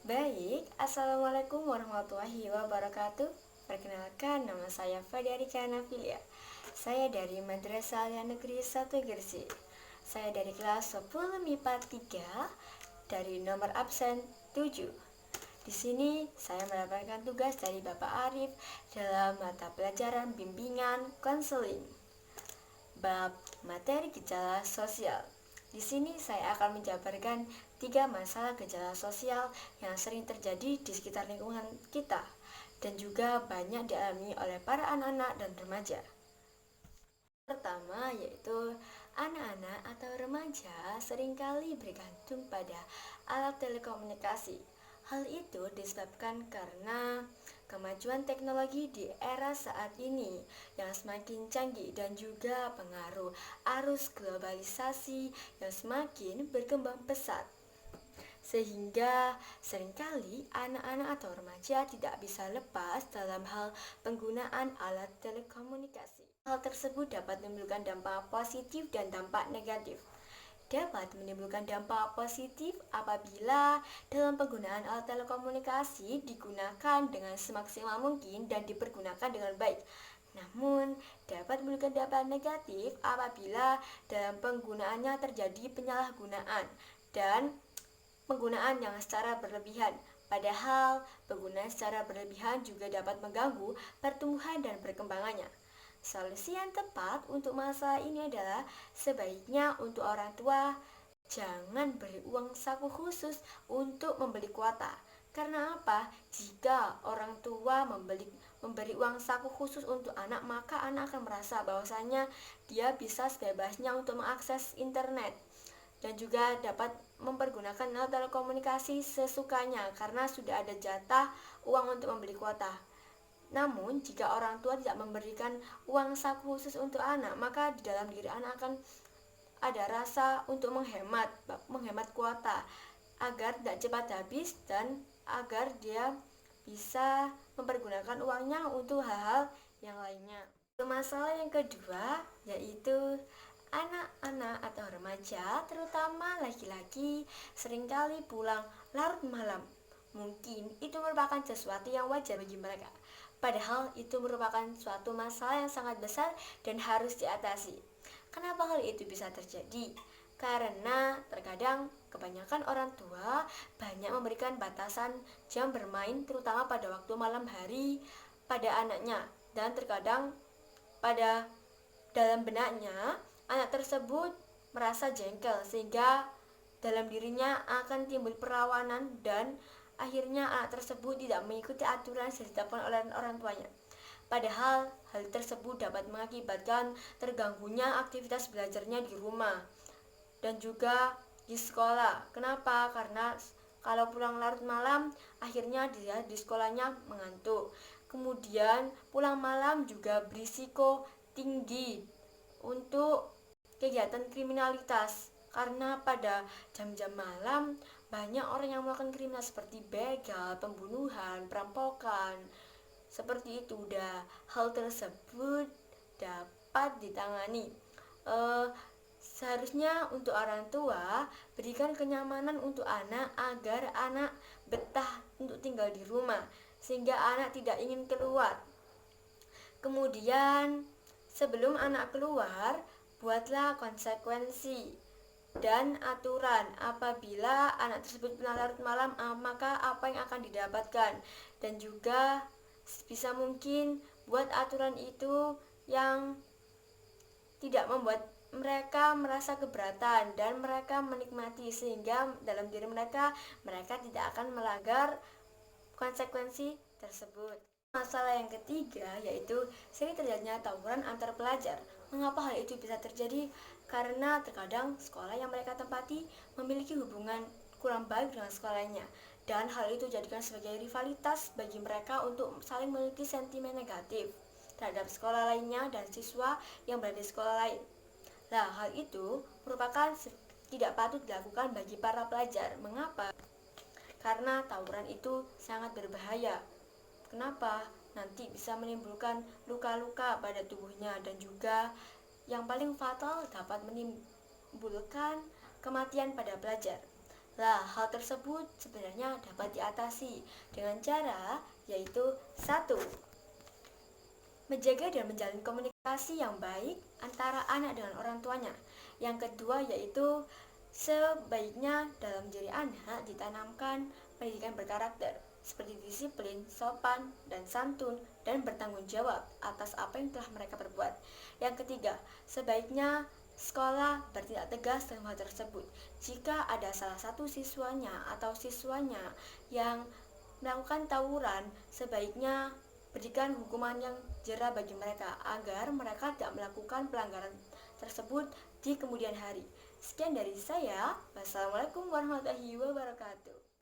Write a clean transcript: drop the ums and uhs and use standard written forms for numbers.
Baik, Assalamualaikum warahmatullahi wabarakatuh. Perkenalkan, nama saya Fadiarika Nafilia. Saya dari Madrasah Alia Negeri 1 Gresik. Saya dari kelas 10 MIPA 3 dari nomor absen 7. Di sini saya mendapatkan tugas dari Bapak Arif dalam mata pelajaran bimbingan konseling. Bab materi gejala sosial. Di sini saya akan menjabarkan 3 masalah gejala sosial yang sering terjadi di sekitar lingkungan kita dan juga banyak dialami oleh para anak-anak dan remaja. Pertama yaitu anak-anak atau remaja seringkali bergantung pada alat telekomunikasi. Hal itu disebabkan karena kemajuan teknologi di era saat ini yang semakin canggih dan juga pengaruh arus globalisasi yang semakin berkembang pesat. Sehingga seringkali anak-anak atau remaja tidak bisa lepas dalam hal penggunaan alat telekomunikasi. Hal tersebut dapat menimbulkan dampak positif dan dampak negatif. Dapat menimbulkan dampak positif apabila dalam penggunaan alat telekomunikasi digunakan dengan semaksimal mungkin dan dipergunakan dengan baik. Namun, dapat menimbulkan dampak negatif apabila dalam penggunaannya terjadi penyalahgunaan dan penggunaan yang secara berlebihan. Padahal, penggunaan secara berlebihan juga dapat mengganggu pertumbuhan dan perkembangannya. Solusi yang tepat untuk masalah ini adalah sebaiknya untuk orang tua jangan beri uang saku khusus untuk membeli kuota. Karena apa? Jika orang tua memberi uang saku khusus untuk anak, maka anak akan merasa bahwasanya dia bisa sebebasnya untuk mengakses internet dan juga dapat mempergunakan alat telekomunikasi sesukanya karena sudah ada jatah uang untuk membeli kuota. Namun, jika orang tua tidak memberikan uang saku khusus untuk anak, maka di dalam diri anak akan ada rasa untuk menghemat kuota agar tidak cepat habis dan agar dia bisa mempergunakan uangnya untuk hal-hal yang lainnya. Masalah yang kedua yaitu anak-anak atau remaja, terutama laki-laki, seringkali pulang larut malam. Mungkin itu merupakan sesuatu yang wajar bagi mereka. Padahal itu merupakan suatu masalah yang sangat besar dan harus diatasi. Kenapa hal itu bisa terjadi? Karena terkadang kebanyakan orang tua banyak memberikan batasan jam bermain terutama pada waktu malam hari pada anaknya, dan terkadang pada dalam benaknya anak tersebut merasa jengkel sehingga dalam dirinya akan timbul perlawanan dan akhirnya anak tersebut tidak mengikuti aturan yang ditetapkan oleh orang tuanya. Padahal hal tersebut dapat mengakibatkan terganggunya aktivitas belajarnya di rumah dan juga di sekolah. Kenapa? Karena kalau pulang larut malam, akhirnya dia di sekolahnya mengantuk. Kemudian pulang malam juga berisiko tinggi untuk kegiatan kriminalitas karena pada jam-jam malam banyak orang yang melakukan kriminal seperti begal, pembunuhan, perampokan. Seperti itu hal tersebut dapat ditangani. Seharusnya untuk orang tua berikan kenyamanan untuk anak agar anak betah untuk tinggal di rumah sehingga anak tidak ingin keluar. Kemudian sebelum anak keluar, buatlah konsekuensi dan aturan apabila anak tersebut pulang larut malam, maka apa yang akan didapatkan, dan juga bisa mungkin buat aturan itu yang tidak membuat mereka merasa keberatan dan mereka menikmati sehingga dalam diri mereka tidak akan melanggar konsekuensi tersebut. Masalah yang ketiga yaitu sering terjadinya tawuran antar pelajar. Mengapa hal itu bisa terjadi? Karena terkadang sekolah yang mereka tempati memiliki hubungan kurang baik dengan sekolahnya, dan hal itu jadikan sebagai rivalitas bagi mereka untuk saling memiliki sentimen negatif terhadap sekolah lainnya dan siswa yang berada di sekolah lain. Nah, hal itu merupakan tidak patut dilakukan bagi para pelajar. Mengapa? Karena tawuran itu sangat berbahaya. Kenapa? Nanti bisa menimbulkan luka-luka pada tubuhnya dan juga yang paling fatal dapat menimbulkan kematian pada pelajar. Lah, hal tersebut sebenarnya dapat diatasi dengan cara yaitu satu, menjaga dan menjalin komunikasi yang baik antara anak dengan orang tuanya. Yang kedua yaitu sebaiknya dalam diri anak ditanamkan pendidikan berkarakter seperti disiplin, sopan, dan santun, dan bertanggung jawab atas apa yang telah mereka perbuat. Yang ketiga, sebaiknya sekolah bertindak tegas dalam hal tersebut. Jika ada salah satu siswanya atau siswanya yang melakukan tawuran, sebaiknya berikan hukuman yang jera bagi mereka agar mereka tidak melakukan pelanggaran tersebut di kemudian hari. Sekian dari saya. Wassalamualaikum warahmatullahi wabarakatuh.